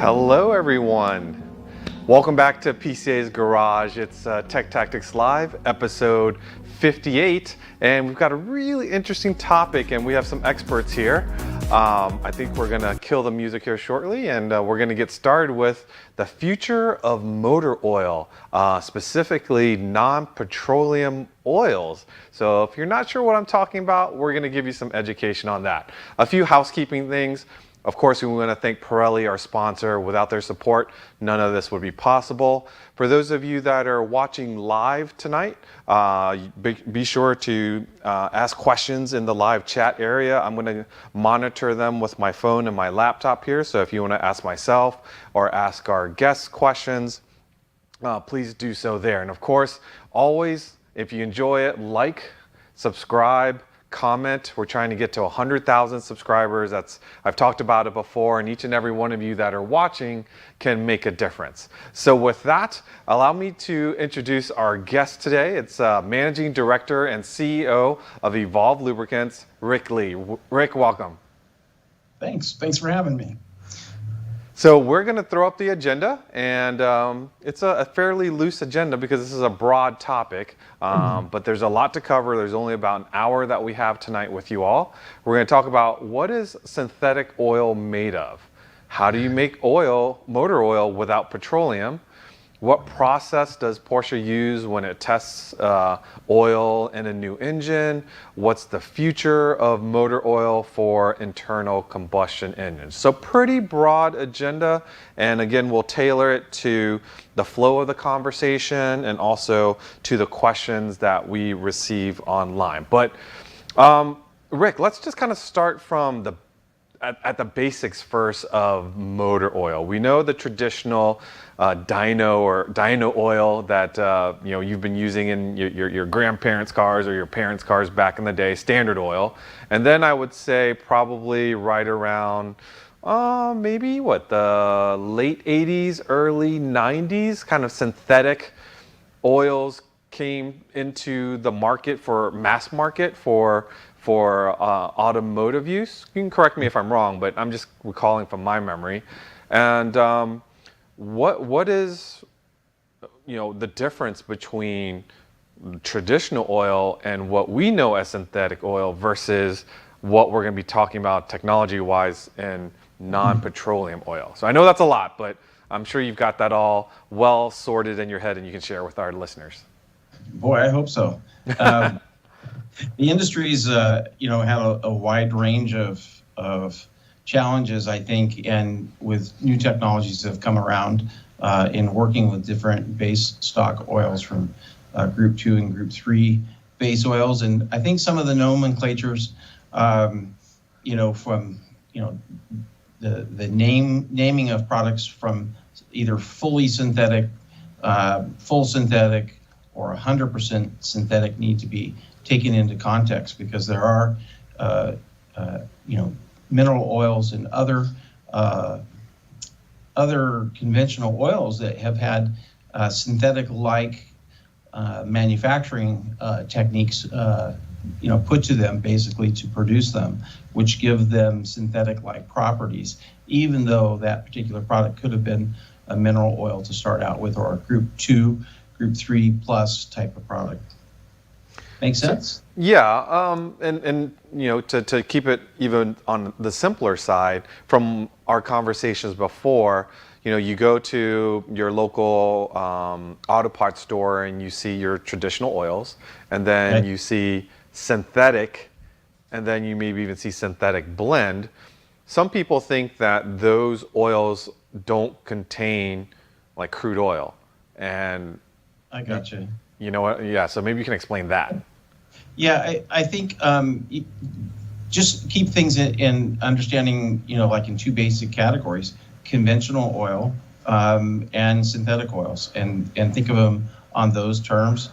Hello everyone. Welcome back to PCA's Garage. It's Tech Tactics Live, episode 58, and we've got a really interesting topic and we have some experts here. I think we're gonna kill the music here shortly and we're gonna get started with the future of motor oil, specifically non-petroleum oils. So if you're not sure what I'm talking about, we're gonna give you some education on that. A few housekeeping things. Of course, we want to thank Pirelli, our sponsor. Without their support, none of this would be possible. For those of you that are watching live tonight, be sure to ask questions in the live chat area. I'm going to monitor them with my phone and my laptop here. So if you want to ask myself or ask our guests questions, please do so there. And of course, always, if you enjoy it, like, subscribe, comment. We're trying to get to 100,000 subscribers. I've talked about it before, and each and every one of you that are watching can make a difference. So with that, allow me to introduce our guest today. It's Managing Director and CEO of Evolve Lubricants, Rick Lee. Rick, welcome. Thanks for having me. So we're going to throw up the agenda, and it's a fairly loose agenda because this is a broad topic, but there's a lot to cover. There's only about an hour that we have tonight with you all. We're going to talk about what is synthetic oil made of? How do you make oil, motor oil, without petroleum? What process does Porsche use when it tests oil in a new engine? What's the future of motor oil for internal combustion engines? So pretty broad agenda, and again, we'll tailor it to the flow of the conversation and also to the questions that we receive online. But Rick, let's just kind of start from at the basics first of motor oil. We know the traditional dyno oil that you've been using in your grandparents' cars or your parents' cars back in the day, standard oil. And then I would say probably right around maybe the late 80s, early 90s, kind of synthetic oils came into the market for mass market for automotive use. You can correct me if I'm wrong, but I'm just recalling from my memory. And what is the difference between traditional oil and what we know as synthetic oil versus what we're going to be talking about technology-wise in non-petroleum oil? So I know that's a lot, but I'm sure you've got that all well sorted in your head and you can share with our listeners. Boy, I hope so. The industry's, had a wide range of challenges, I think, and with new technologies that have come around in working with different base stock oils from Group 2 and Group 3 base oils. And I think some of the nomenclatures, from the naming of products from either fully synthetic, full synthetic, or 100% synthetic need to be taken into context, because there are, mineral oils and other conventional oils that have had synthetic-like manufacturing techniques, put to them basically to produce them, which give them synthetic-like properties, even though that particular product could have been a mineral oil to start out with, or a Group 2, Group 3 plus type of product. Make sense? Yeah, and to keep it even on the simpler side, from our conversations before, you go to your local auto parts store and you see your traditional oils, and then you see synthetic, and then you maybe even see synthetic blend. Some people think that those oils don't contain like crude oil, and I got you. You know what? Yeah, so maybe you can explain that. Yeah, I think just keep things in understanding, like in two basic categories: conventional oil and synthetic oils, and think of them on those terms.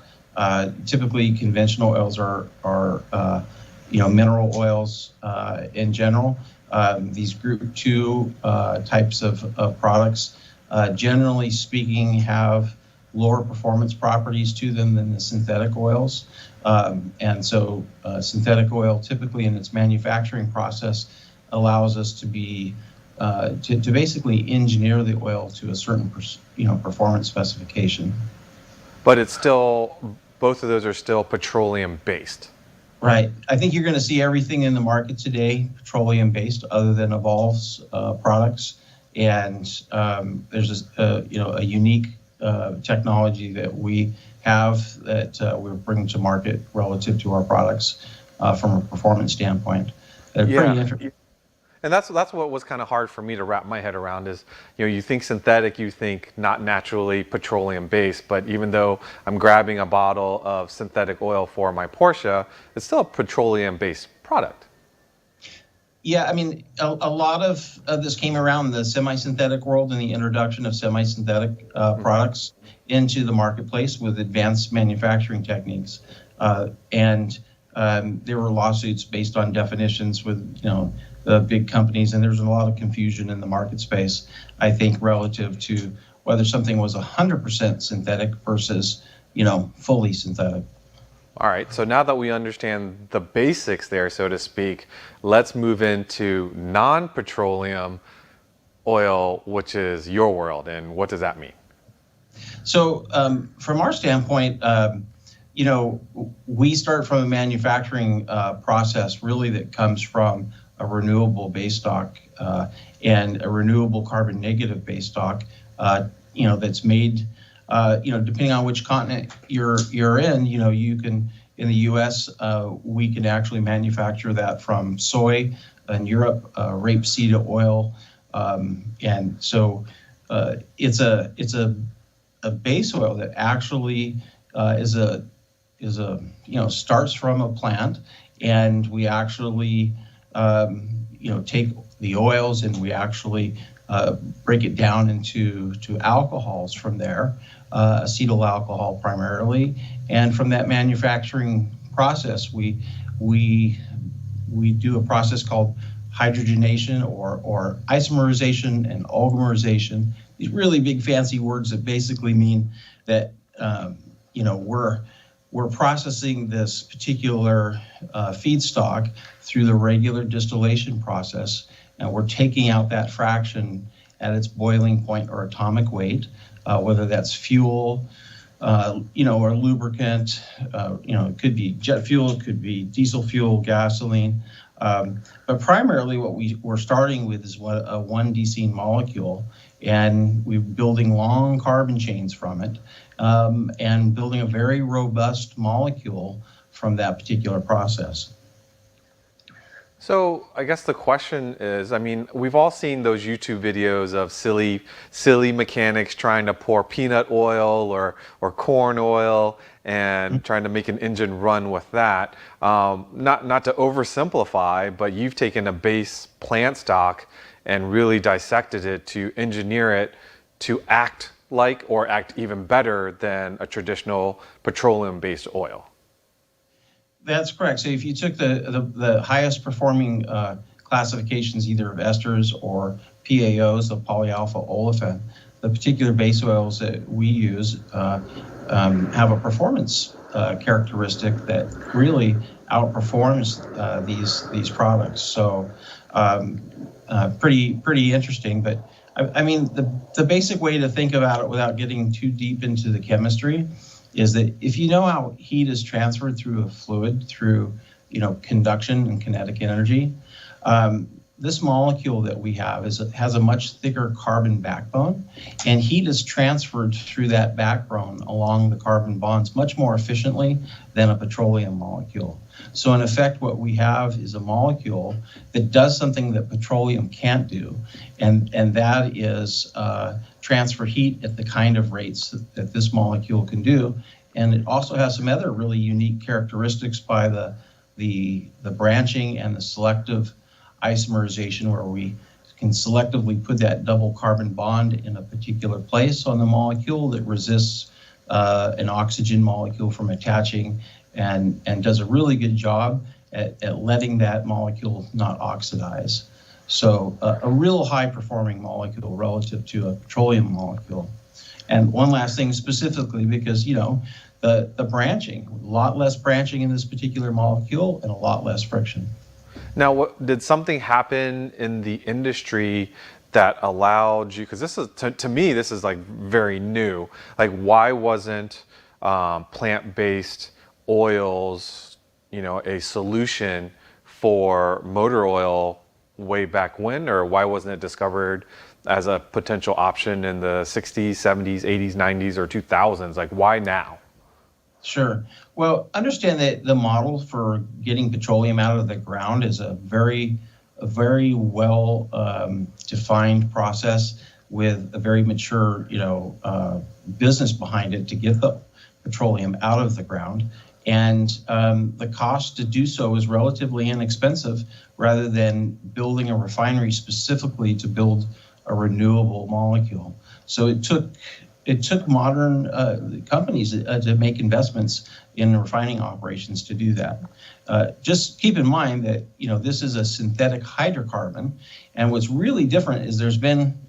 Typically, conventional oils are mineral oils in general. These Group 2 types of products, generally speaking, have lower performance properties to them than the synthetic oils. And so synthetic oil, typically in its manufacturing process, allows us to be to basically engineer the oil to a certain performance specification. But it's still, both of those are still petroleum based. Right. I think you're going to see everything in the market today petroleum based, other than Evolve's products. And there's a unique technology that we have that we're bringing to market relative to our products from a performance standpoint. Pretty interesting. And that's what was kind of hard for me to wrap my head around is, you think synthetic, you think not naturally petroleum based, but even though I'm grabbing a bottle of synthetic oil for my Porsche, it's still a petroleum based product. Yeah, I mean, a lot of this came around the semi-synthetic world and the introduction of semi-synthetic products into the marketplace with advanced manufacturing techniques. And there were lawsuits based on definitions with, the big companies, and there's a lot of confusion in the market space, I think, relative to whether something was 100% synthetic versus, fully synthetic. All right, so now that we understand the basics there, so to speak, let's move into non-petroleum oil, which is your world, and what does that mean? So from our standpoint, we start from a manufacturing process really that comes from a renewable base stock and a renewable carbon negative base stock, that's made, depending on which continent you're in, you can, in the U.S., we can actually manufacture that from soy, in Europe, rapeseed oil, and so it's a base oil that actually starts from a plant, and we actually take the oils and we actually break it down into alcohols from there, acetyl alcohol primarily, and from that manufacturing process we do a process called hydrogenation or isomerization and oligomerization. These really big fancy words that basically mean that we're processing this particular feedstock through the regular distillation process, and we're taking out that fraction at its boiling point or atomic weight, whether that's fuel, or lubricant. It could be jet fuel, it could be diesel fuel, gasoline. But primarily what we're starting with is a 1-decene molecule, and we're building long carbon chains from it, and building a very robust molecule from that particular process. So I guess the question is, we've all seen those YouTube videos of silly mechanics trying to pour peanut oil or corn oil and trying to make an engine run with that. Not to oversimplify, but you've taken a base plant stock and really dissected it to engineer it to act like or act even better than a traditional petroleum-based oil. That's correct. So if you took the highest performing classifications, either of esters or PAOs, of polyalpha olefin, the particular base oils that we use have a performance characteristic that really outperforms these products. So pretty interesting. But the basic way to think about it without getting too deep into the chemistry is that if you know how heat is transferred through a fluid through conduction and kinetic energy, this molecule that we have has a much thicker carbon backbone, and heat is transferred through that backbone along the carbon bonds much more efficiently than a petroleum molecule. So in effect, what we have is a molecule that does something that petroleum can't do, and that is transfer heat at the kind of rates that this molecule can do. And it also has some other really unique characteristics by the branching and the selective isomerization, where we can selectively put that double carbon bond in a particular place on the molecule that resists an oxygen molecule from attaching, and does a really good job at letting that molecule not oxidize. So a real high performing molecule relative to a petroleum molecule. And one last thing specifically, because the branching, a lot less branching in this particular molecule and a lot less friction. Now, did something happen in the industry that allowed you? Because this is to me, this is like very new. Like, why wasn't plant-based oils, a solution for motor oil way back when, or why wasn't it discovered as a potential option in the 60s, 70s, 80s, 90s, or 2000s? Like, why now? Sure. Well, understand that the model for getting petroleum out of the ground is a very well defined process with a very mature, business behind it to get the petroleum out of the ground. And the cost to do so is relatively inexpensive rather than building a refinery specifically to build a renewable molecule. So it took modern companies to make investments in refining operations to do that. Just keep in mind that this is a synthetic hydrocarbon, and what's really different is there's been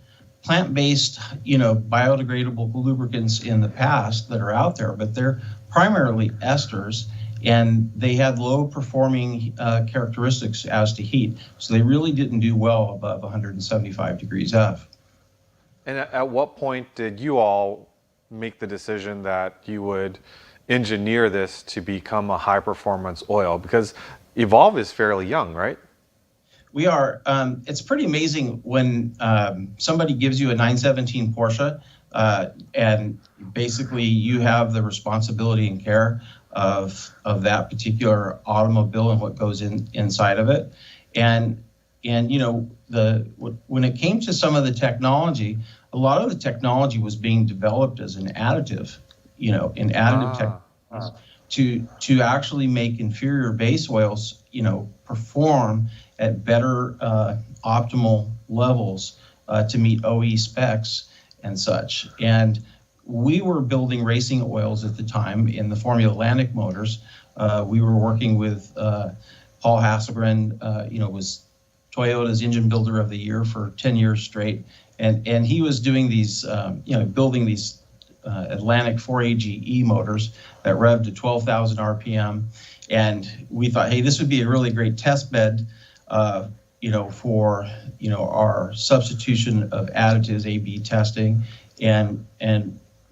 plant-based, biodegradable lubricants in the past that are out there, but they're primarily esters, and they had low performing characteristics as to heat, so they really didn't do well above 175 degrees F. And at what point did you all make the decision that you would engineer this to become a high performance oil? Because Evolve is fairly young, right? We are. It's pretty amazing when somebody gives you a 917 Porsche, and basically you have the responsibility and care of that particular automobile and what goes inside of it. And when it came to some of the technology, a lot of the technology was being developed as an additive, in additive technologies to actually make inferior base oils, perform at better optimal levels to meet OE specs and such. And we were building racing oils at the time in the Formula Atlantic motors. We were working with Paul Hasselgren, was Toyota's engine builder of the year for 10 years straight. And he was doing these, building these Atlantic 4AGE motors that revved to 12,000 RPM. And we thought, hey, this would be a really great test bed, for, our substitution of additives A/B testing. And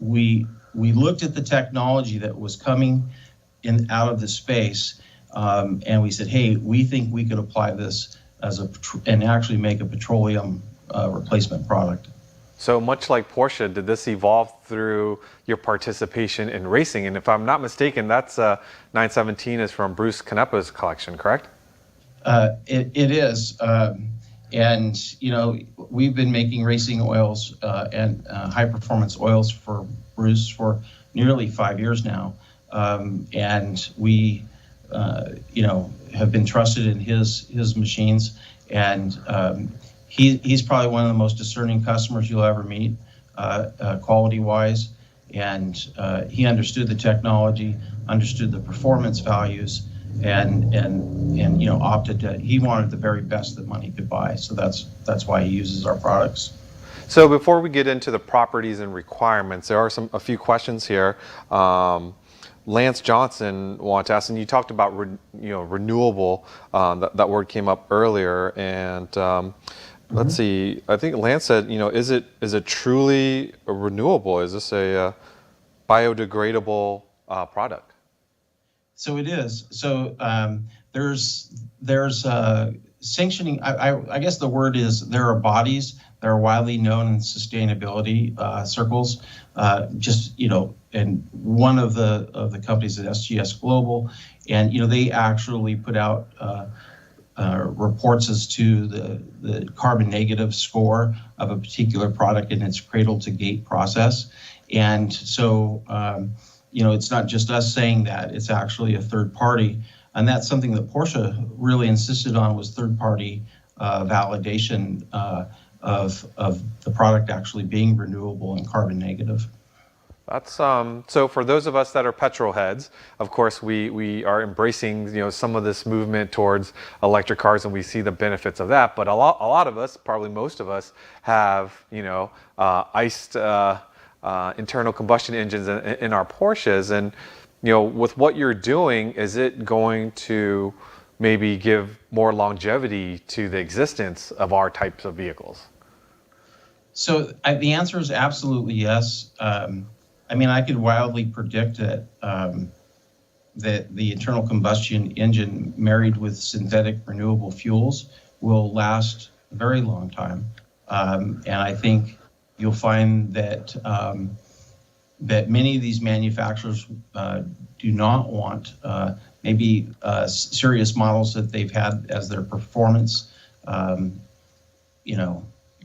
we looked at the technology that was coming out of the space, and we said, hey, we think we could apply this and actually make a petroleum replacement product. So much like Porsche, did this evolve through your participation in racing? And if I'm not mistaken, that's 917 is from Bruce Canepa's collection, correct? It is. And, we've been making racing oils and high performance oils for Bruce for nearly 5 years now. And we, have been trusted in his machines. And he's probably one of the most discerning customers you'll ever meet, quality-wise. And he understood the technology, understood the performance values, and opted to. He wanted the very best that money could buy. So that's why he uses our products. So before we get into the properties and requirements, there are a few questions here. Lance Johnson wanted to ask, and you talked about renewable. That word came up earlier, and let's see. I think Lance said, is it truly renewable? Is this a biodegradable product? So it is. So there's sanctioning. I guess the word is there are bodies that are widely known in sustainability circles. And one of the companies at SGS Global, and they actually put out reports as to the carbon negative score of a particular product in its cradle to gate process. And so it's not just us saying that, it's actually a third party. And that's something that Porsche really insisted on, was third party validation of the product actually being renewable and carbon negative. That's so for those of us that are petrol heads, of course we are embracing some of this movement towards electric cars, and we see the benefits of that. But a lot of us, probably most of us, have iced internal combustion engines in our Porsches, and with what you're doing, is it going to maybe give more longevity to the existence of our types of vehicles? So the answer is absolutely yes. I mean, I could wildly predict that that the internal combustion engine married with synthetic renewable fuels will last a very long time. And I think you'll find that that many of these manufacturers do not want maybe serious models that they've had as their performance, you know,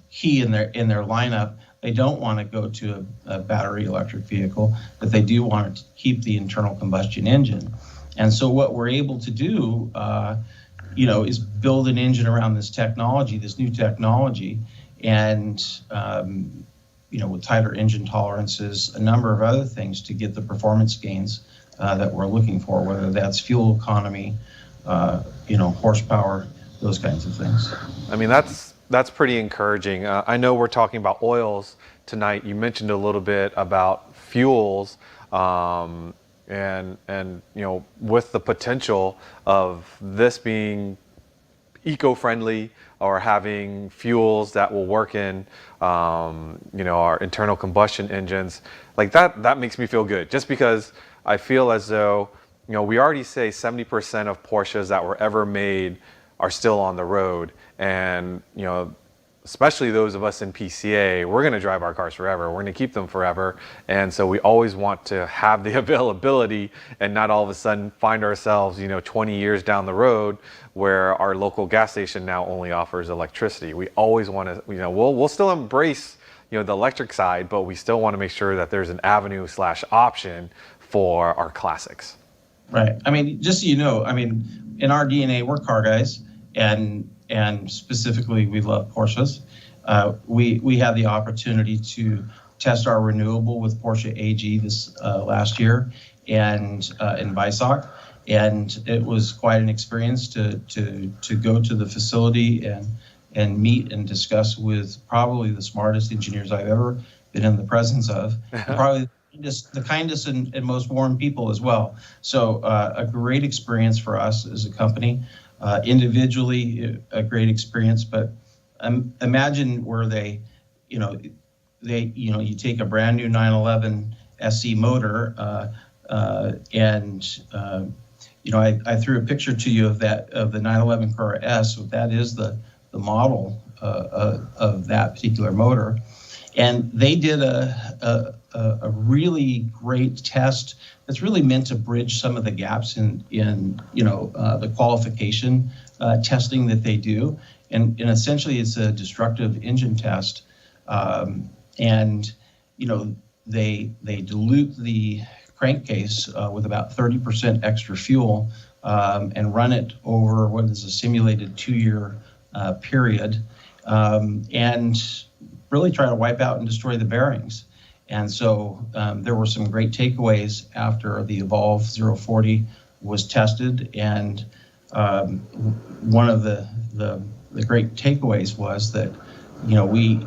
key in their lineup. They don't want to go to a battery electric vehicle, but they do want to keep the internal combustion engine. And so what we're able to do, is build an engine around this technology, this new technology, and with tighter engine tolerances, a number of other things to get the performance gains that we're looking for, whether that's fuel economy, horsepower, those kinds of things. I mean, that's pretty encouraging. I know we're talking about oils tonight. You mentioned a little bit about fuels, and with the potential of this being eco-friendly or having fuels that will work in, our internal combustion engines, like that makes me feel good. Just because I feel as though, we already say 70% of Porsches that were ever made are still on the road, and especially those of us in PCA, we're going to drive our cars forever. We're going to keep them forever, and so we always want to have the availability and not all of a sudden find ourselves 20 years down the road where our local gas station now only offers electricity. We always want to, we'll still embrace the electric side, but we still want to make sure that there's an avenue / option for our classics. Right. I mean, just so you know, in our DNA, we're car guys, and specifically, we love Porsches. We had the opportunity to test our renewable with Porsche AG this last year, and in Weissach, and it was quite an experience to go to the facility and meet and discuss with probably the smartest engineers I've ever been in the presence of, and probably the kindest and most warm people as well. So a great experience for us as a company. Individually, a great experience, but imagine where you take a brand new 911 SE motor, and I threw a picture to you of the 911 Corsa S. So that is the model of that particular motor, and they did a really great test that's really meant to bridge some of the gaps in the qualification testing that they do, and essentially it's a destructive engine test, and they dilute the crankcase with about 30% extra fuel, and run it over what is a simulated 2-year period, and really try to wipe out and destroy the bearings. And so there were some great takeaways after the Evolve 040 was tested, and one of the great takeaways was that we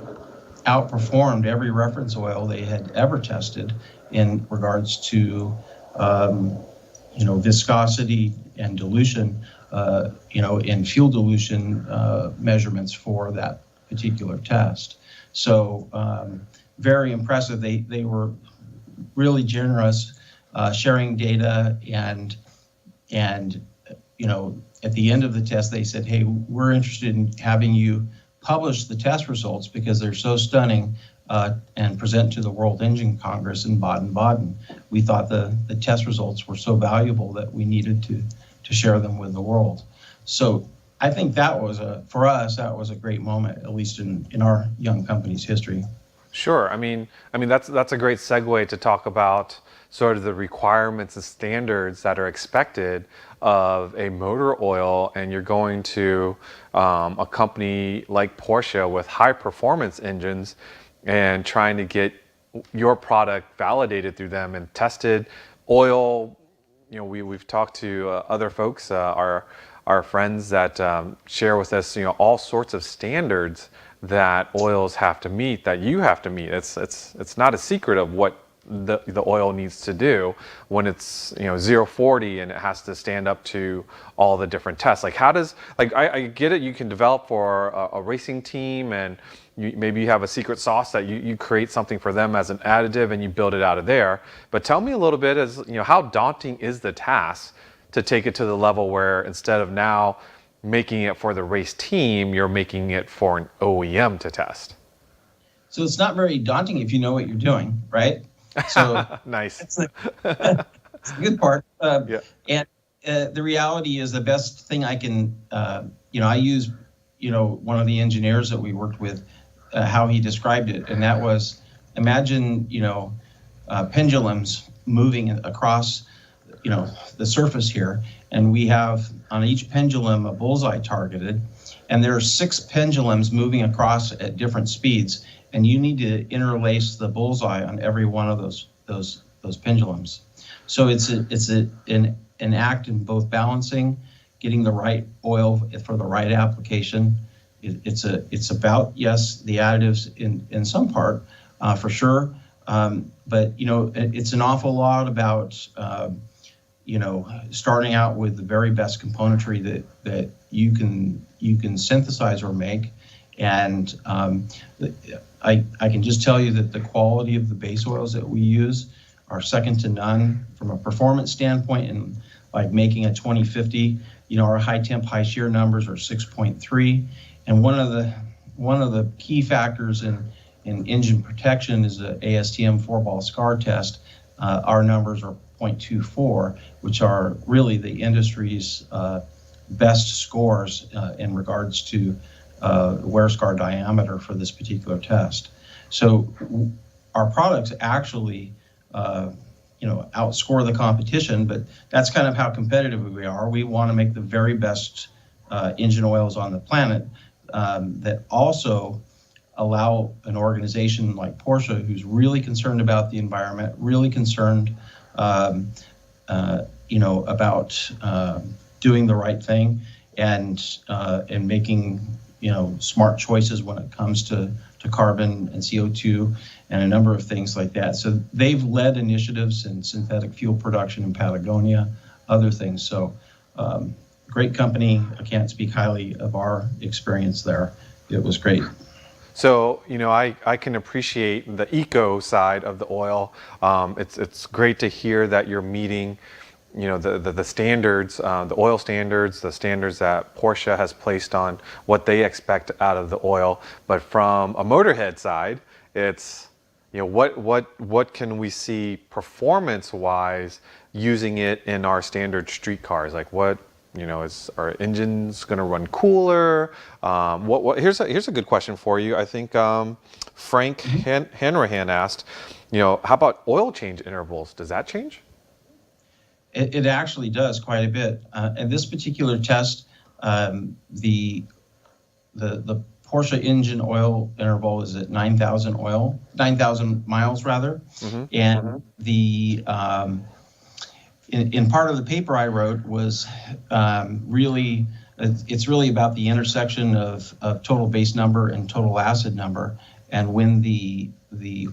outperformed every reference oil they had ever tested in regards to viscosity and dilution, in fuel dilution measurements for that particular test. So very impressive. They were really generous, sharing data, and at the end of the test they said, hey, we're interested in having you publish the test results because they're so stunning, and present to the World Engine Congress in Baden-Baden. We thought the test results were so valuable that we needed to share them with the world. So I think for us, that was a great moment, at least in our young company's history. Sure. I mean that's a great segue to talk about sort of the requirements and standards that are expected of a motor oil, and you're going to a company like Porsche with high performance engines and trying to get your product validated through them and tested. Oil, we've talked to other folks, our friends that share with us, all sorts of standards that oils have to meet, that you have to meet. It's not a secret of what the oil needs to do when it's 0-40 and it has to stand up to all the different tests. Like how does I get it, you can develop for a racing team and maybe you have a secret sauce that you create something for them as an additive and you build it out of there. But tell me a little bit as how daunting is the task to take it to the level where instead of now making it for the race team, you're making it for an OEM to test? So it's not very daunting if you know what you're doing, right? So nice. That's the good part. Yeah. And the reality is the best thing I can, I use, one of the engineers that we worked with, how he described it. And that was, imagine, pendulums moving across, the surface here. And we have on each pendulum a bullseye targeted. And there are 6 pendulums moving across at different speeds. And you need to interlace the bullseye on every one of those pendulums. So it's an act in both balancing, getting the right oil for the right application. It's about, yes, the additives in some part, for sure. But it's an awful lot about starting out with the very best componentry that you can synthesize or make. And I can just tell you that the quality of the base oils that we use are second to none from a performance standpoint. And like making a 2050, our high temp, high shear numbers are 6.3. And one of the key factors in engine protection is the ASTM 4-ball scar test. Our numbers are 0.24, which are really the industry's best scores in regards to wear scar diameter for this particular test. So our products actually, outscore the competition, but that's kind of how competitive we are. We want to make the very best engine oils on the planet that also allow an organization like Porsche, who's really concerned about the environment, really concerned, about doing the right thing and making smart choices when it comes to carbon and CO2 and a number of things like that. So they've led initiatives in synthetic fuel production in Patagonia, other things. So great company. I can't speak highly of our experience there. It was great. So, I can appreciate the eco side of the oil. It's great to hear that you're meeting the standards, the oil standards, the standards that Porsche has placed on what they expect out of the oil. But from a motorhead side, it's what can we see performance-wise using it in our standard street cars? Like what is our engines going to run cooler? Here's a good question for you. I think Frank Hanrahan asked, how about oil change intervals? Does that change? It actually does quite a bit. In this particular test, the Porsche engine oil interval is at 9,000 miles rather. Mm-hmm. And the in part of the paper I wrote was really about the intersection of total base number and total acid number, and when the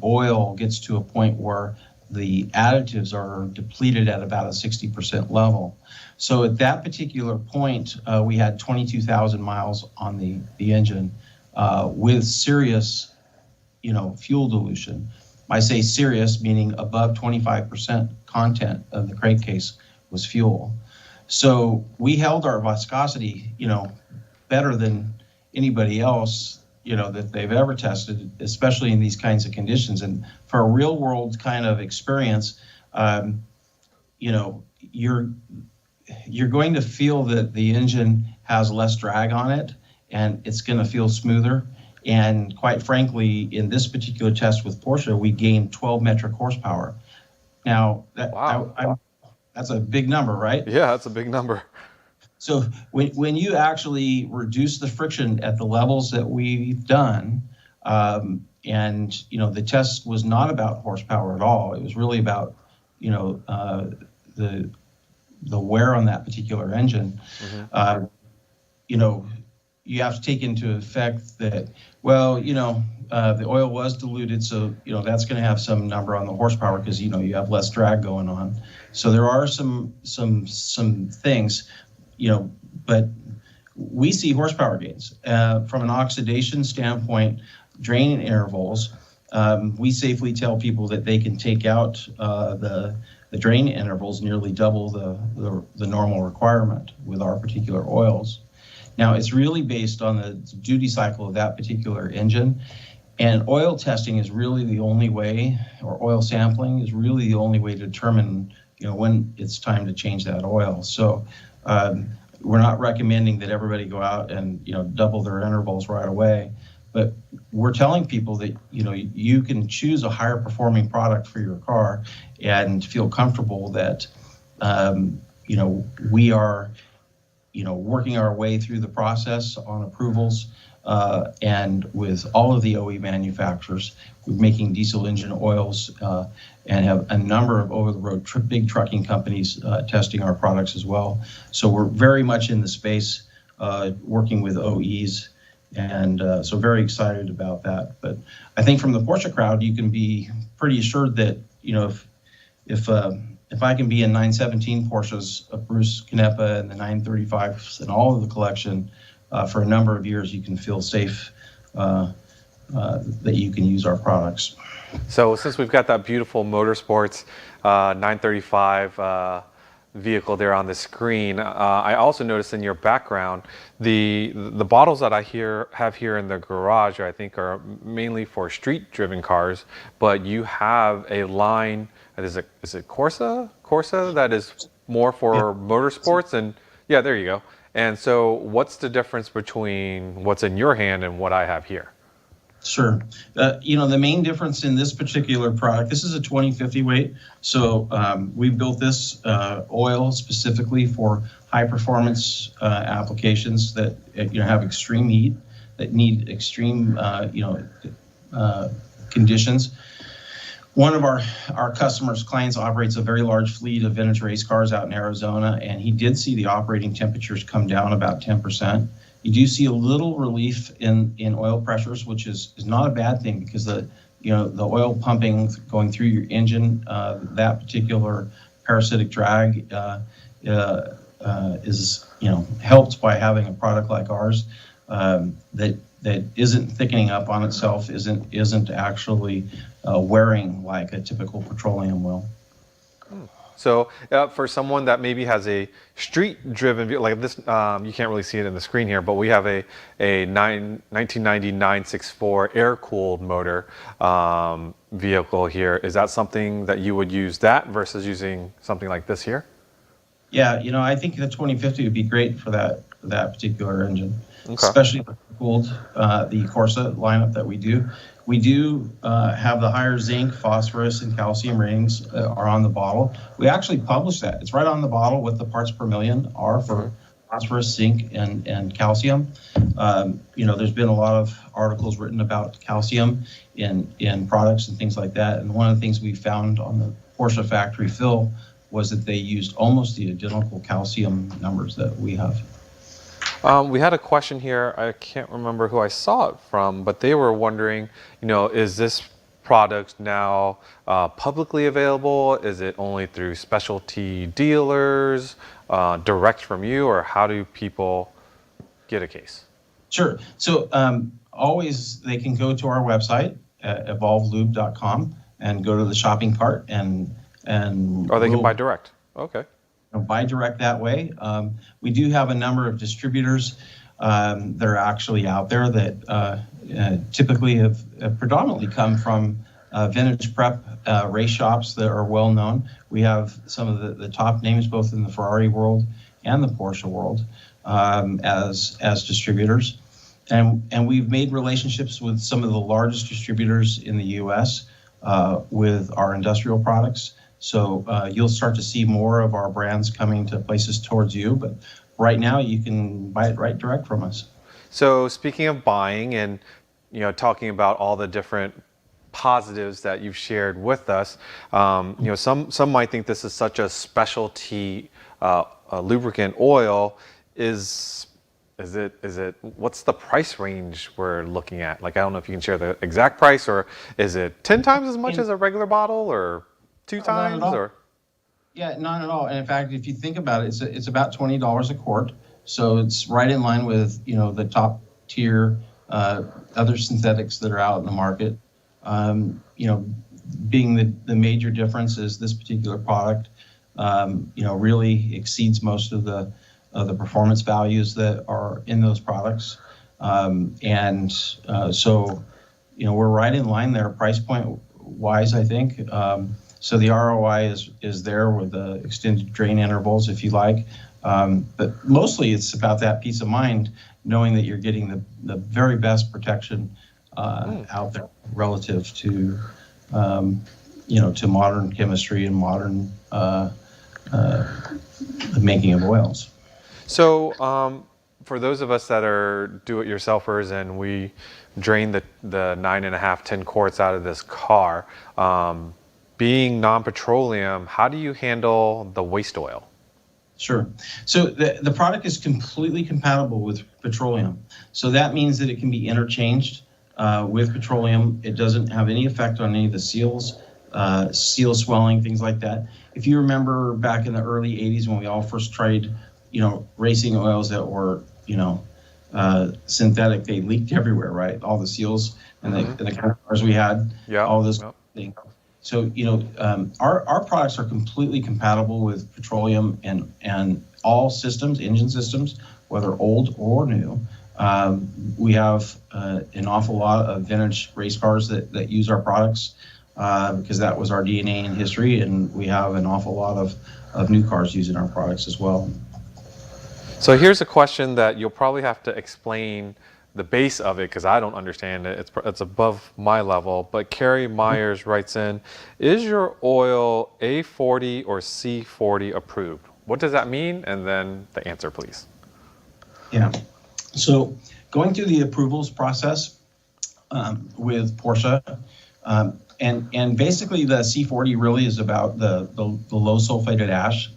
oil gets to a point where the additives are depleted at about a 60% level. So at that particular point, we had 22,000 miles on the engine with serious, fuel dilution. I say serious, meaning above 25% content of the crankcase was fuel. So we held our viscosity, better than anybody else, that they've ever tested, especially in these kinds of conditions. And for a real world kind of experience, you're going to feel that the engine has less drag on it and it's going to feel smoother. And quite frankly, in this particular test with Porsche, we gained 12 metric horsepower. Now, that's a big number, right? Yeah, that's a big number. So when you actually reduce the friction at the levels that we've done, and the test was not about horsepower at all. It was really about the wear on that particular engine. Mm-hmm. you have to take into effect that, well, the oil was diluted, so that's going to have some number on the horsepower because you have less drag going on. So there are some things, but we see horsepower gains from an oxidation standpoint. Drain intervals, we safely tell people that they can take out the drain intervals nearly double the normal requirement with our particular oils. Now, it's really based on the duty cycle of that particular engine, and oil testing is really the only way, or oil sampling is really the only way to determine when it's time to change that oil. So we're not recommending that everybody go out and double their intervals right away, but we're telling people that you can choose a higher performing product for your car and feel comfortable that we are working our way through the process on approvals, and with all of the OE manufacturers. We're making diesel engine oils and have a number of over-the-road big trucking companies testing our products as well. So we're very much in the space working with OEs, and so very excited about that. But I think from the Porsche crowd, you can be pretty assured that if I can be in 917 Porsches of Bruce Canepa and the 935s and all of the collection for a number of years, you can feel safe that you can use our products. So since we've got that beautiful motorsports 935 vehicle there on the screen, I also noticed in your background the bottles that I have here in the garage, I think, are mainly for street-driven cars, but you have a line. Is it Corsa? Corsa that is more for motorsports, and yeah, there you go. And so, what's the difference between what's in your hand and what I have here? Sure. The main difference in this particular product, this is a 2050 weight. So we built this oil specifically for high performance applications that have extreme heat, that need extreme conditions. One of our customers' clients operates a very large fleet of vintage race cars out in Arizona, and he did see the operating temperatures come down about 10%. You do see a little relief in oil pressures, which is not a bad thing, because the oil pumping going through your engine, that particular parasitic drag is helped by having a product like ours that isn't thickening up on itself, isn't actually wearing like a typical petroleum will. So for someone that maybe has a street-driven vehicle like this, you can't really see it in the screen here, but we have a 1990 964 air-cooled motor vehicle here. Is that something that you would use that versus using something like this here? Yeah, I think the 2050 would be great for that particular engine, okay. Especially the cooled, the Corsa lineup that we do. We do have the higher zinc, phosphorus, and calcium ratings are on the bottle. We actually publish that. It's right on the bottle what the parts per million are for phosphorus, zinc, and calcium. There's been a lot of articles written about calcium in products and things like that. And one of the things we found on the Porsche factory fill was that they used almost the identical calcium numbers that we have. We had a question here. I can't remember who I saw it from, but they were wondering, is this product now publicly available? Is it only through specialty dealers, direct from you, or how do people get a case? Sure. So always they can go to our website, evolvelube.com, and go to the shopping cart and or they can buy direct. Okay. Buy direct that way. We do have a number of distributors that are actually out there that typically have predominantly come from vintage prep race shops that are well known. We have some of the top names both in the Ferrari world and the Porsche world as distributors. And we've made relationships with some of the largest distributors in the U.S. With our industrial products. So you'll start to see more of our brands coming to places towards you, but right now you can buy it right direct from us. So speaking of buying and talking about all the different positives that you've shared with us, some might think this is such a specialty lubricant oil. Is what's the price range we're looking at? Like, I don't know if you can share the exact price, or is it 10 times as much as a regular bottle, or two No, not at times, all. or? Yeah, not at all. And in fact, if you think about it, it's about $20 a quart. So it's right in line with, the top tier other synthetics that are out in the market. Being the major difference is this particular product, really exceeds most of the performance values that are in those products. So, we're right in line there, price point wise, I think. So the ROI is there with the extended drain intervals, if you like. But mostly it's about that peace of mind, knowing that you're getting the very best protection out there relative to, to modern chemistry and modern the making of oils. So, for those of us that are do-it-yourselfers and we drain the 9.5, 10 quarts out of this car, being non-petroleum, how do you handle the waste oil? Sure. So the product is completely compatible with petroleum. So that means that it can be interchanged with petroleum. It doesn't have any effect on any of the seals, seal swelling, things like that. If you remember back in the early 80s when we all first tried, racing oils that were, synthetic, they leaked everywhere, right? All the seals and the kind of cars we had, all this thing. So, our products are completely compatible with petroleum and all systems, engine systems, whether old or new. We have an awful lot of vintage race cars that use our products because that was our DNA and history, and we have an awful lot of new cars using our products as well. So here's a question that you'll probably have to explain the base of it because I don't understand it. It's above my level. But Carrie Myers writes in, is your oil A40 or C40 approved? What does that mean? And then the answer, please. Yeah. So going through the approvals process with Porsche, and basically the C40 really is about the low sulfated ash.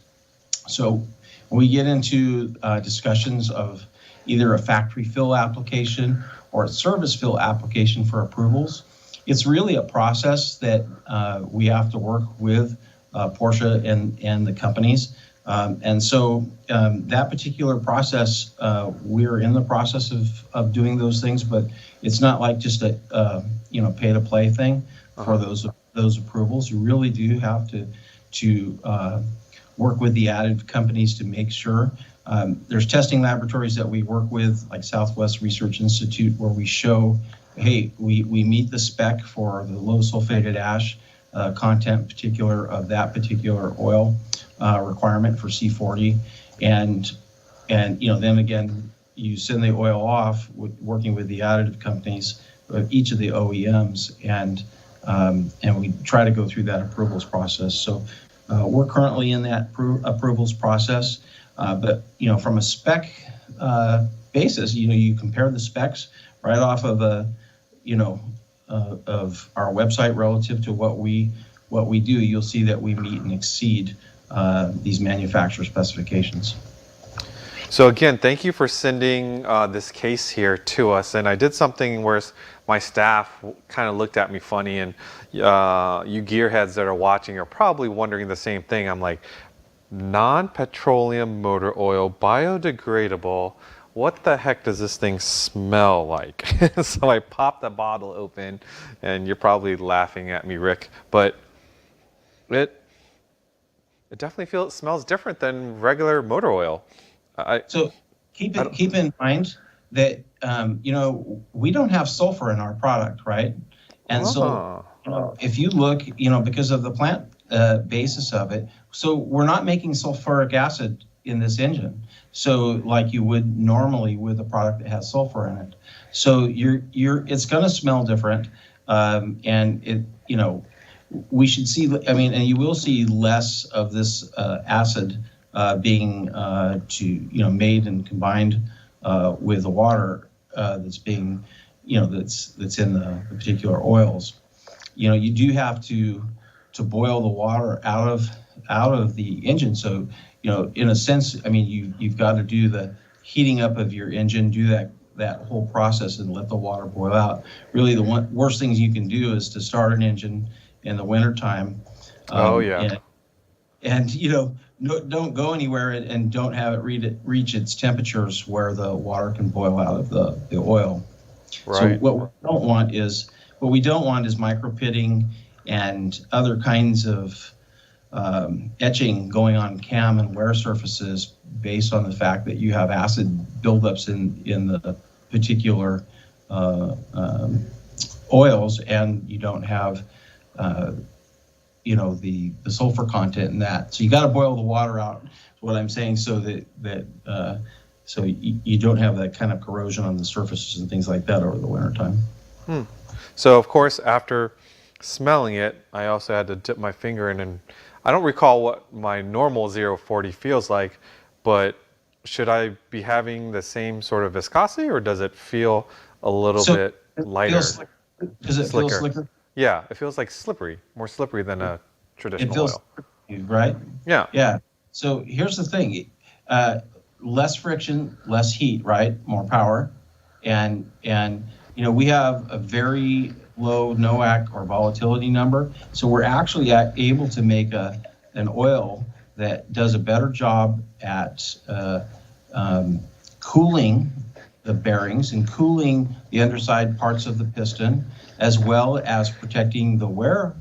So when we get into discussions of either a factory fill application or a service fill application for approvals, it's really a process that we have to work with Porsche and the companies. And so that particular process, we're in the process of doing those things, but it's not like just a pay to play thing for those approvals. You really do have to work with the additive companies to make sure. There's testing laboratories that we work with, like Southwest Research Institute, where we show, hey, we meet the spec for the low sulfated ash content particular of that particular oil requirement for C40. And then again, you send the oil off working with the additive companies, each of the OEMs, and we try to go through that approvals process. So we're currently in that approvals process. But from a spec basis, you compare the specs right off of of our website relative to what we do. You'll see that we meet and exceed these manufacturer specifications. So again, thank you for sending this case here to us. And I did something where my staff kind of looked at me funny, and you gearheads that are watching are probably wondering the same thing. I'm like, non-petroleum motor oil, biodegradable. What the heck does this thing smell like? So I popped the bottle open, and you're probably laughing at me, Rick, but it definitely smells different than regular motor oil. So keep in mind that we don't have sulfur in our product, right? And so if you look, because of the plant basis of it, so we're not making sulfuric acid in this engine, so like you would normally with a product that has sulfur in it. So it's going to smell different, and it we should see. And you will see less of this acid being made and combined with the water that's being that's in the particular oils. You do have to boil the water out of the engine. So in a sense, you've got to do the heating up of your engine, do that whole process and let the water boil out. Really, the worst things you can do is to start an engine in the wintertime. Oh yeah. And don't go anywhere and don't have it reach its temperatures where the water can boil out of the oil. So Right. what we don't want is micropitting and other kinds of etching going on cam and wear surfaces based on the fact that you have acid buildups in the particular oils, and you don't have the sulfur content in that. So you got to boil the water out, is what I'm saying, so that so you don't have that kind of corrosion on the surfaces and things like that over the wintertime. So of course, after smelling it, I also had to dip my finger in, and I don't recall what my normal 040 feels like, but should I be having the same sort of viscosity, or does it feel a little bit lighter? Does it feel slicker? Yeah, it feels like slippery, more slippery than a traditional It feels oil. slippery, right? Yeah. Yeah. So here's the thing. Less friction, less heat, right? More power. And we have a very low NOAC or volatility number. So we're actually able to make an oil that does a better job at cooling the bearings and cooling the underside parts of the piston, as well as protecting the wear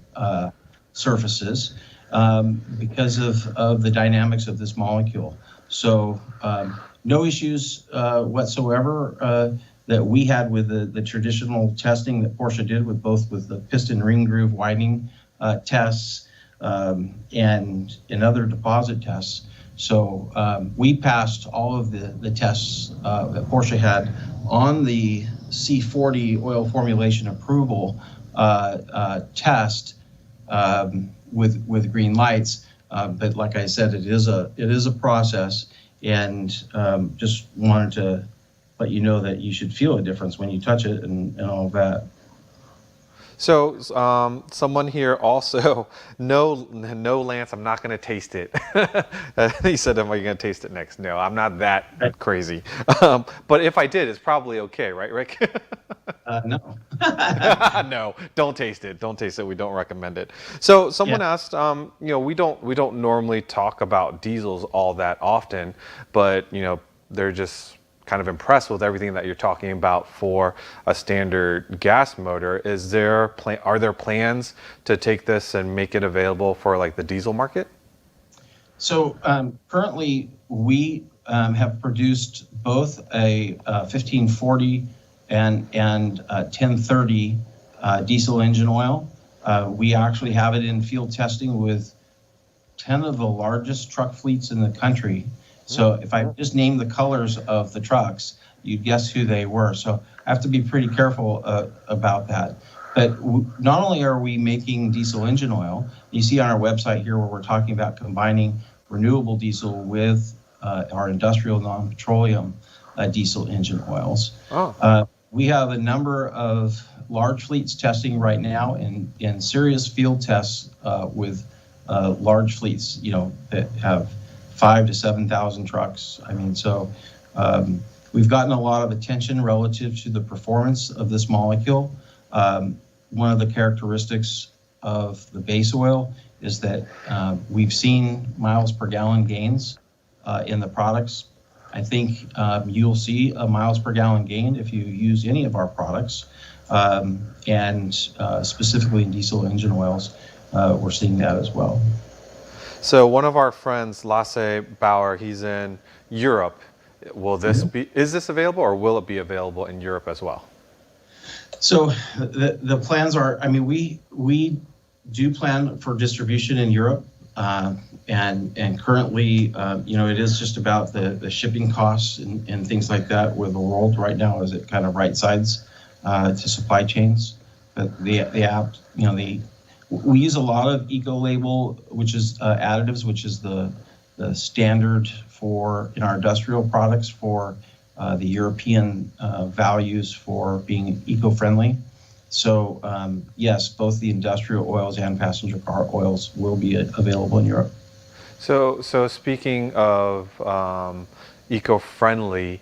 surfaces because of the dynamics of this molecule. So no issues whatsoever that we had with the traditional testing that Porsche did with the piston ring groove widening tests and other deposit tests. So we passed all of the tests that Porsche had on the C40 oil formulation approval test with green lights. But like I said, it is a process, and just wanted to let you know that you should feel a difference when you touch it and all of that. So someone here also, no, Lance, I'm not going to taste it. He said, am I going to taste it next? No, I'm not that crazy. But if I did, it's probably okay, right, Rick? No. No, don't taste it. Don't taste it. We don't recommend it. So someone asked, we don't normally talk about diesels all that often, but they're just kind of impressed with everything that you're talking about for a standard gas motor. Are there plans to take this and make it available for like the diesel market? So currently we have produced both a 1540 and 1030 diesel engine oil. We actually have it in field testing with 10 of the largest truck fleets in the country. So if I just name the colors of the trucks, you'd guess who they were. So I have to be pretty careful about that. But not only are we making diesel engine oil, you see on our website here where we're talking about combining renewable diesel with our industrial non-petroleum diesel engine oils. We have a number of large fleets testing right now in serious field tests with large fleets, that have 5,000 to 7,000 trucks. I mean, so we've gotten a lot of attention relative to the performance of this molecule. One of the characteristics of the base oil is that we've seen miles per gallon gains in the products. I think you'll see a miles per gallon gain if you use any of our products, and specifically in diesel engine oils, we're seeing that as well. So one of our friends, Lasse Bauer, he's in Europe. Is this available, or will it be available in Europe as well? So the plans are, we do plan for distribution in Europe, and currently, it is just about the shipping costs and things like that, where the world right now is at kind of right sides to supply chains. But we use a lot of eco-label, which is additives, which is the standard in our industrial products for the European values for being eco-friendly. So yes, both the industrial oils and passenger car oils will be available in Europe. So speaking of eco-friendly,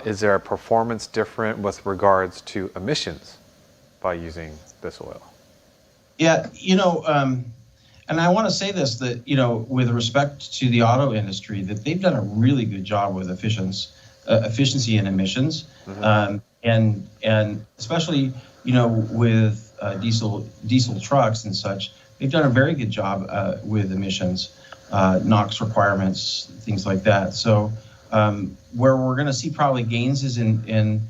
is there a performance different with regards to emissions by using this oil? Yeah, and I want to say this, that, with respect to the auto industry, that they've done a really good job with efficiency and emissions, and especially, with diesel trucks and such, they've done a very good job with emissions, NOx requirements, things like that. So where we're going to see probably gains is in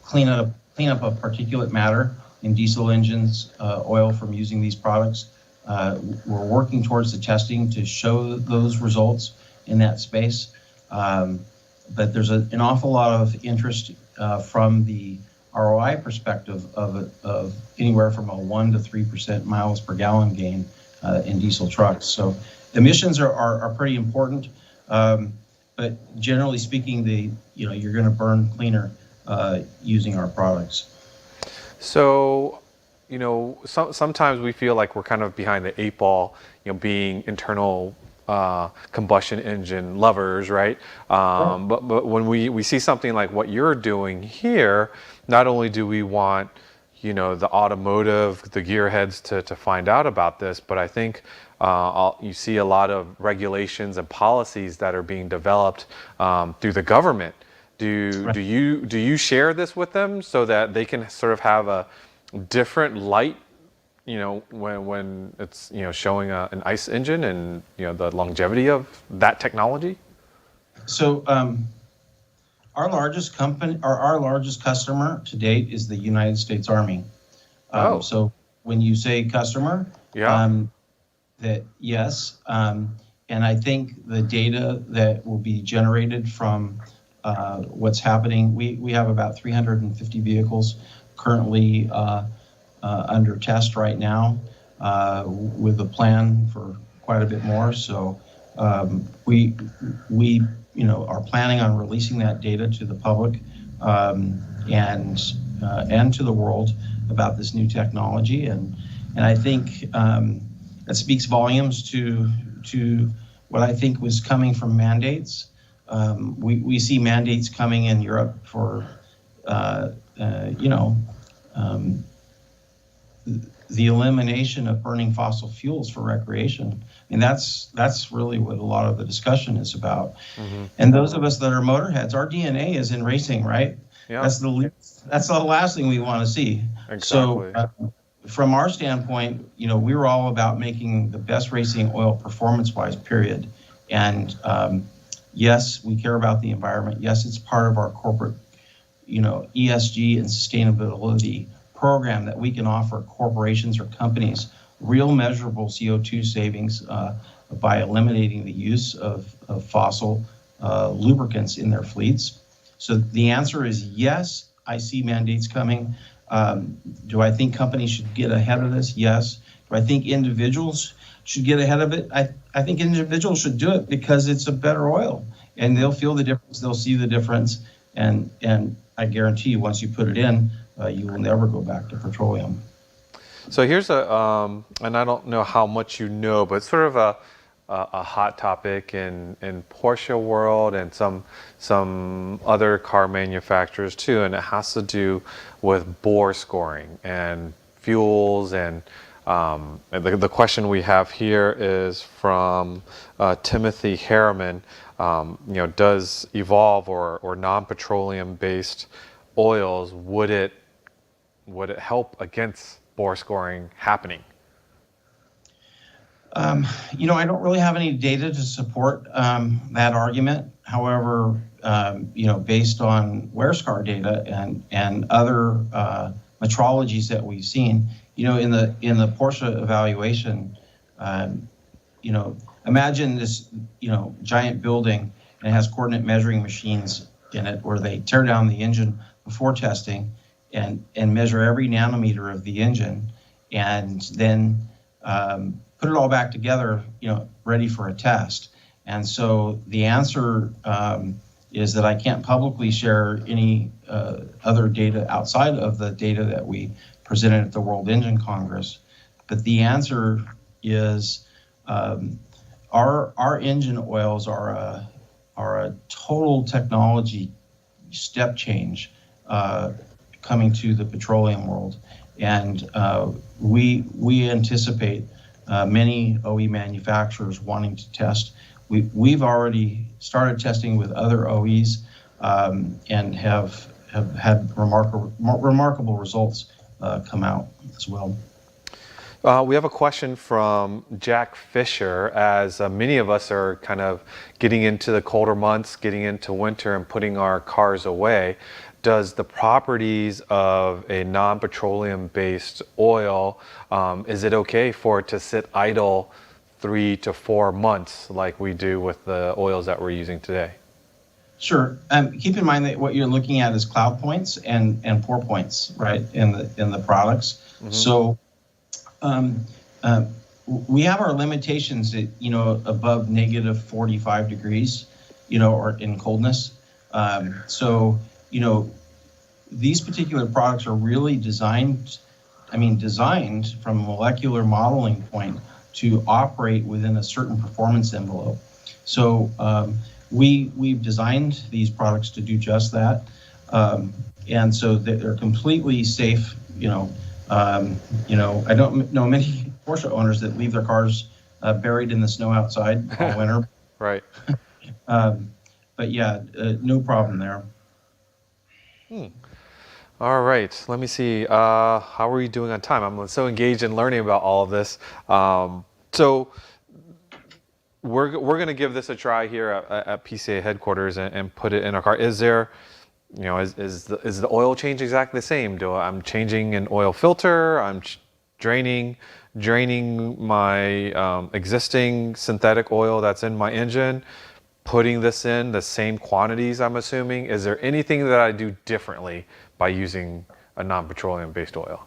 clean up of particulate matter in diesel engines, oil from using these products. We're working towards the testing to show those results in that space. But there's an awful lot of interest from the ROI perspective of anywhere from a 1 to 3% miles per gallon gain in diesel trucks. So emissions are pretty important. But generally speaking, you're going to burn cleaner using our products. So, sometimes we feel like we're kind of behind the eight ball, being internal combustion engine lovers, right? But when we see something like what you're doing here, not only do we want, the automotive, the gearheads to find out about this, but I think you see a lot of regulations and policies that are being developed through the government. Do you share this with them so that they can sort of have a different light, when it's showing an ICE engine and the longevity of that technology? So our largest customer to date is the United States Army. So when you say customer, that yes, and I think the data that will be generated from what's happening, we have about 350 vehicles currently under test right now, with a plan for quite a bit more. So we are planning on releasing that data to the public and to the world about this new technology, and I think that speaks volumes to what I think was coming from mandates. We see mandates coming in Europe for the elimination of burning fossil fuels for recreation. And that's really what a lot of the discussion is about. And those of us that are motorheads, our DNA is in racing, right? Yeah. That's the last thing we want to see. Exactly. So from our standpoint, we're all about making the best racing oil performance-wise, period. And yes, we care about the environment. Yes, it's part of our corporate, ESG and sustainability program that we can offer corporations or companies real measurable CO2 savings by eliminating the use of fossil lubricants in their fleets. So the answer is yes, I see mandates coming. Do I think companies should get ahead of this? Yes. Do I think individuals should get ahead of it? I think individuals should do it because it's a better oil, and they'll feel the difference, they'll see the difference, and I guarantee you, once you put it in, you will never go back to petroleum. So here's and I don't know how much you know, but it's sort of a hot topic in Porsche world and some other car manufacturers too, and it has to do with bore scoring and fuels. And the question we have here is from Timothy Harriman. Does Evolve or non-petroleum based oils, would it help against bore scoring happening? I don't really have any data to support that argument. However, based on wear scar data and other metrologies that we've seen, in the Porsche evaluation, imagine this, giant building, and it has coordinate measuring machines in it where they tear down the engine before testing and measure every nanometer of the engine, and then put it all back together, ready for a test. And so the answer is that I can't publicly share any other data outside of the data that we presented at the World Engine Congress. But the answer is our engine oils are a total technology step change coming to the petroleum world, and we anticipate many OE manufacturers wanting to test. We've already started testing with other OEs and have had remarkable results come out as well. We have a question from Jack Fisher. As many of us are kind of getting into the colder months, getting into winter and putting our cars away, does the properties of a non-petroleum based oil, is it okay for it to sit idle 3 to 4 months like we do with the oils that we're using today? Sure. Keep in mind that what you're looking at is cloud points and pour points, right, in the products. Mm-hmm. So we have our limitations at above negative 45 degrees, or in coldness. So these particular products are really designed from a molecular modeling point to operate within a certain performance envelope. So we've designed these products to do just that, and so they're completely safe. I don't know many Porsche owners that leave their cars buried in the snow outside all winter. Right. But yeah, no problem there. All right. Let me see. How are we doing on time? I'm so engaged in learning about all of this. So we're going to give this a try here at PCA headquarters and put it in our car. Is there, is the oil change exactly the same? I'm changing an oil filter? I'm draining my existing synthetic oil that's in my engine, putting this in the same quantities, I'm assuming. Is there anything that I do differently by using a non-petroleum based oil?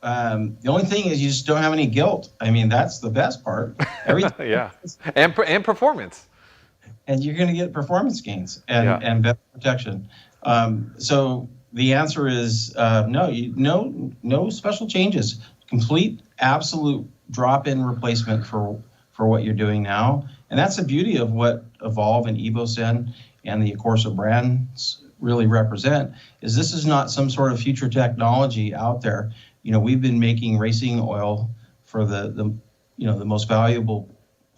The only thing is you just don't have any guilt. That's the best part. Yeah, and performance. And you're going to get performance gains and better protection. So the answer is no special changes. Complete, absolute drop-in replacement for what you're doing now. And that's the beauty of what Evolve and Evocen and the Corsa brands really represent, is this is not some sort of future technology out there. We've been making racing oil for the most valuable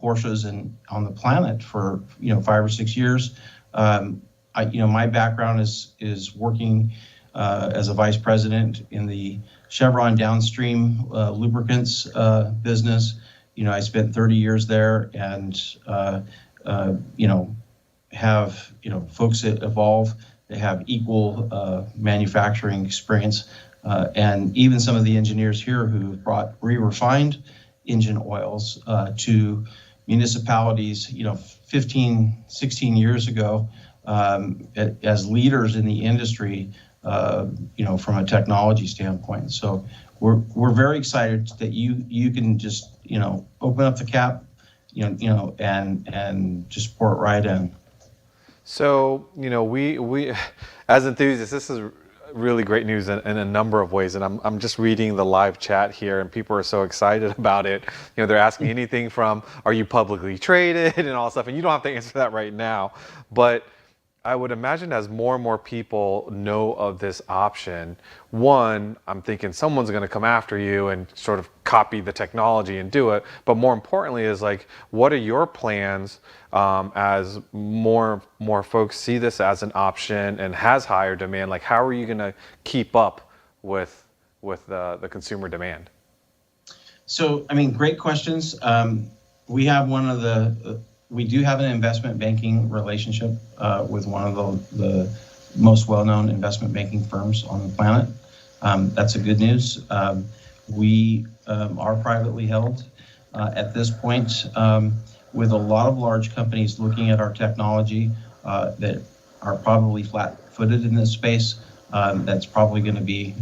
Porsches on the planet for 5 or 6 years. My background is working as a vice president in the Chevron downstream lubricants business. I spent 30 years there, and have folks at Evolve. They have equal manufacturing experience, and even some of the engineers here who brought re-refined engine oils to municipalities, 15, 16 years ago, as leaders in the industry, from a technology standpoint. So we're very excited that you can just open up the cap, and just pour it right in. So we as enthusiasts, this is really great news in a number of ways, and I'm just reading the live chat here, and people are so excited about it. They're asking anything from, are you publicly traded, and all stuff, and you don't have to answer that right now, but I would imagine as more and more people know of this option, one, I'm thinking someone's going to come after you and sort of copy the technology and do it. But more importantly is what are your plans as more folks see this as an option and has higher demand? How are you going to keep up with the consumer demand? So, great questions. We do have an investment banking relationship with one of the most well-known investment banking firms on the planet. That's a good news. We are privately held at this point, with a lot of large companies looking at our technology that are probably flat-footed in this space. That's probably going to be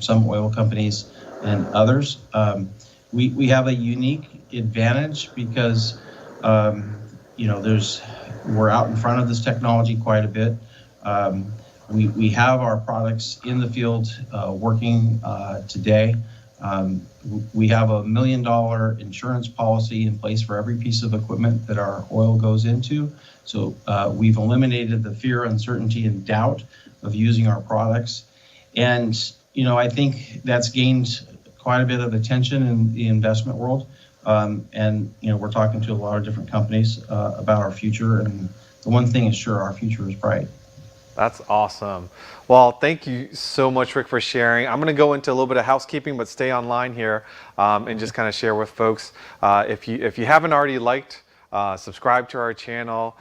some oil companies and others. We have a unique advantage because we're out in front of this technology quite a bit. We have our products in the field working today. We have $1 million insurance policy in place for every piece of equipment that our oil goes into. So we've eliminated the fear, uncertainty, and doubt of using our products. And, I think that's gained quite a bit of attention in the investment world. And we're talking to a lot of different companies about our future. And the one thing is sure, our future is bright. That's awesome. Well, thank you so much, Rick, for sharing. I'm going to go into a little bit of housekeeping, but stay online here and just kind of share with folks. If you haven't already liked, subscribe to our channel,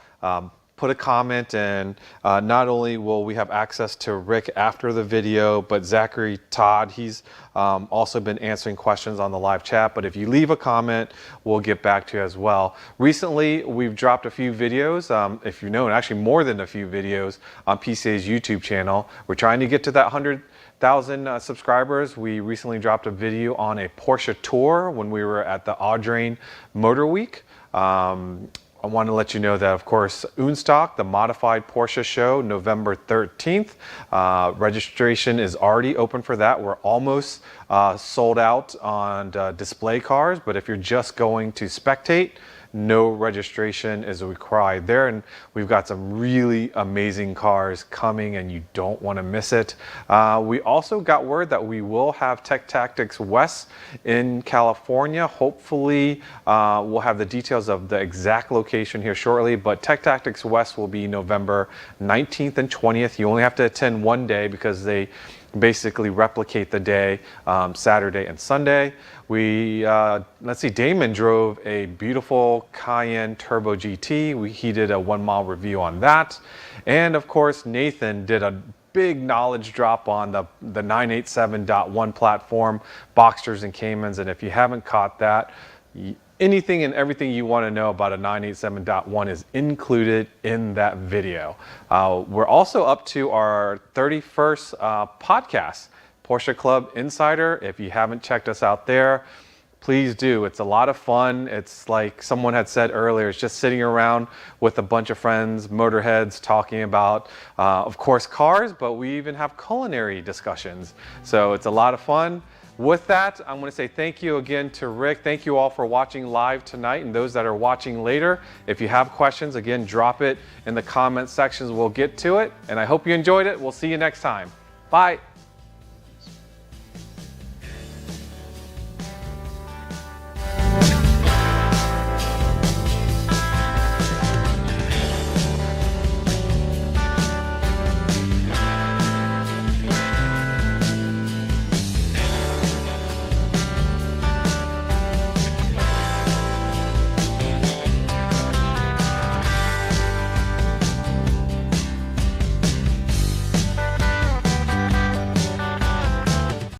put a comment, and not only will we have access to Rick after the video, but Zachary Todd, he's also been answering questions on the live chat. But if you leave a comment, we'll get back to you as well. Recently, we've dropped a few videos, if you know, actually more than a few videos on PCA's YouTube channel. We're trying to get to that 100,000 subscribers. We recently dropped a video on a Porsche tour when we were at the Audrain Motor Week. I want to let you know that, of course, Unstock, the modified Porsche show, November 13th. Registration is already open for that. We're almost sold out on display cars, but if you're just going to spectate, no registration is required there, and we've got some really amazing cars coming and you don't want to miss it. We also got word that we will have Tech Tactics West in California. Hopefully we'll have the details of the exact location here shortly, but Tech Tactics West will be November 19th and 20th. You only have to attend one day because they basically replicate the day, Saturday and Sunday. Let's see, Damon drove a beautiful Cayenne Turbo GT. He did a 1-mile review on that. And of course, Nathan did a big knowledge drop on the 987.1 platform, Boxsters and Caymans. And if you haven't caught that, anything and everything you want to know about a 987.1 is included in that video. We're also up to our 31st podcast, Porsche Club Insider. If you haven't checked us out there, please do. It's a lot of fun. It's like someone had said earlier, it's just sitting around with a bunch of friends, motorheads, talking about, of course, cars, but we even have culinary discussions. So it's a lot of fun. With that, I'm going to say thank you again to Rick. Thank you all for watching live tonight, and those that are watching later. If you have questions, again, drop it in the comment sections. We'll get to it, and I hope you enjoyed it. We'll see you next time. Bye.